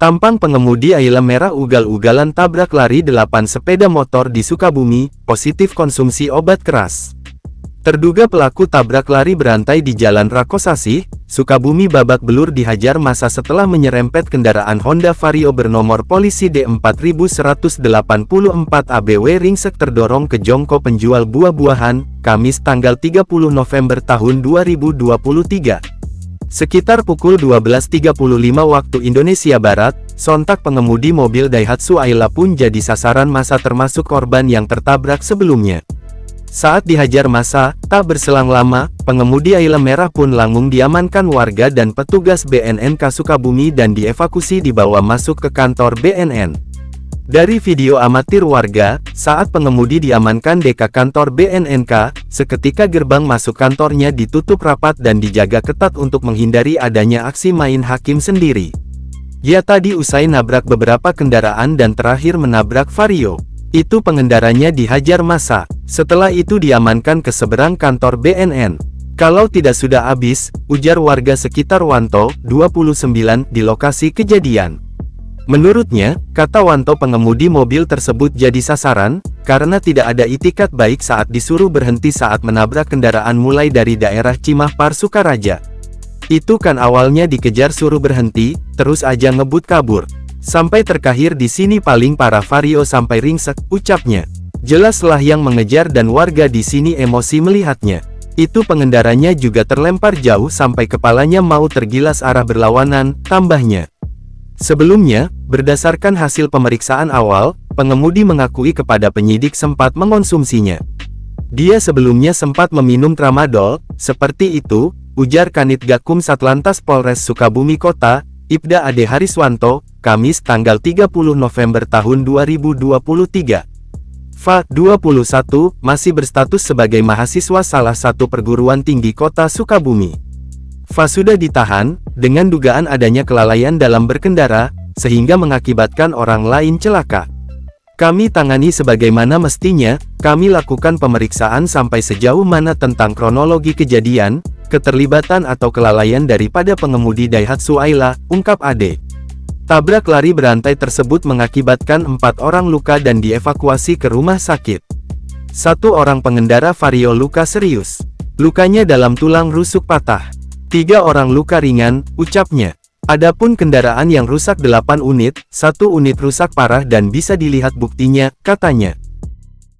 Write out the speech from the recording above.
Tampang pengemudi Ayla merah ugal-ugalan tabrak lari 8 sepeda motor di Sukabumi, positif konsumsi obat keras. Terduga pelaku tabrak lari berantai di Jalan Rakosasih, Sukabumi babak belur dihajar massa setelah menyerempet kendaraan Honda Vario bernomor polisi D4184 ABW ringsek terdorong ke jongko penjual buah-buahan, Kamis tanggal 30 November tahun 2023. Sekitar pukul 12.35 waktu Indonesia Barat, sontak pengemudi mobil Daihatsu Ayla pun jadi sasaran massa termasuk korban yang tertabrak sebelumnya. Saat dihajar massa, tak berselang lama, pengemudi Ayla merah pun langsung diamankan warga dan petugas BNNK Sukabumi dan dievakuasi dibawa masuk ke kantor BNN. Dari video amatir warga, saat pengemudi diamankan di kantor BNNK, seketika gerbang masuk kantornya ditutup rapat dan dijaga ketat untuk menghindari adanya aksi main hakim sendiri. Dia tadi usai nabrak beberapa kendaraan dan terakhir menabrak Vario. Itu pengendaranya dihajar massa. Setelah itu diamankan ke seberang kantor BNN. Kalau tidak sudah habis, ujar warga sekitar Wanto, 29, di lokasi kejadian. Menurutnya, kata Wanto pengemudi mobil tersebut jadi sasaran, karena tidak ada itikat baik saat disuruh berhenti saat menabrak kendaraan mulai dari daerah Cimahpar Sukaraja. Itu kan awalnya dikejar suruh berhenti, terus aja ngebut kabur. Sampai terkahir di sini paling parah Vario sampai ringsek, ucapnya. Jelaslah yang mengejar dan warga di sini emosi melihatnya. Itu pengendaranya juga terlempar jauh sampai kepalanya mau tergilas arah berlawanan, tambahnya. Sebelumnya, berdasarkan hasil pemeriksaan awal, pengemudi mengakui kepada penyidik sempat mengonsumsinya. Dia sebelumnya sempat meminum tramadol, seperti itu, ujar Kanit Gakum Satlantas Polres Sukabumi Kota, Ibda Ade Hariswanto, Kamis tanggal 30 November tahun 2023. Fa, 21, masih berstatus sebagai mahasiswa salah satu perguruan tinggi kota Sukabumi. Fa sudah ditahan, dengan dugaan adanya kelalaian dalam berkendara, sehingga mengakibatkan orang lain celaka. Kami tangani sebagaimana mestinya, kami lakukan pemeriksaan sampai sejauh mana tentang kronologi kejadian, keterlibatan atau kelalaian daripada pengemudi Daihatsu Ayla, ungkap Ade. Tabrak lari berantai tersebut mengakibatkan 4 orang luka dan dievakuasi ke rumah sakit. 1 orang pengendara Vario luka serius. Lukanya dalam tulang rusuk patah. 3 orang luka ringan, ucapnya. Adapun kendaraan yang rusak 8 unit, 1 unit rusak parah dan bisa dilihat buktinya, katanya.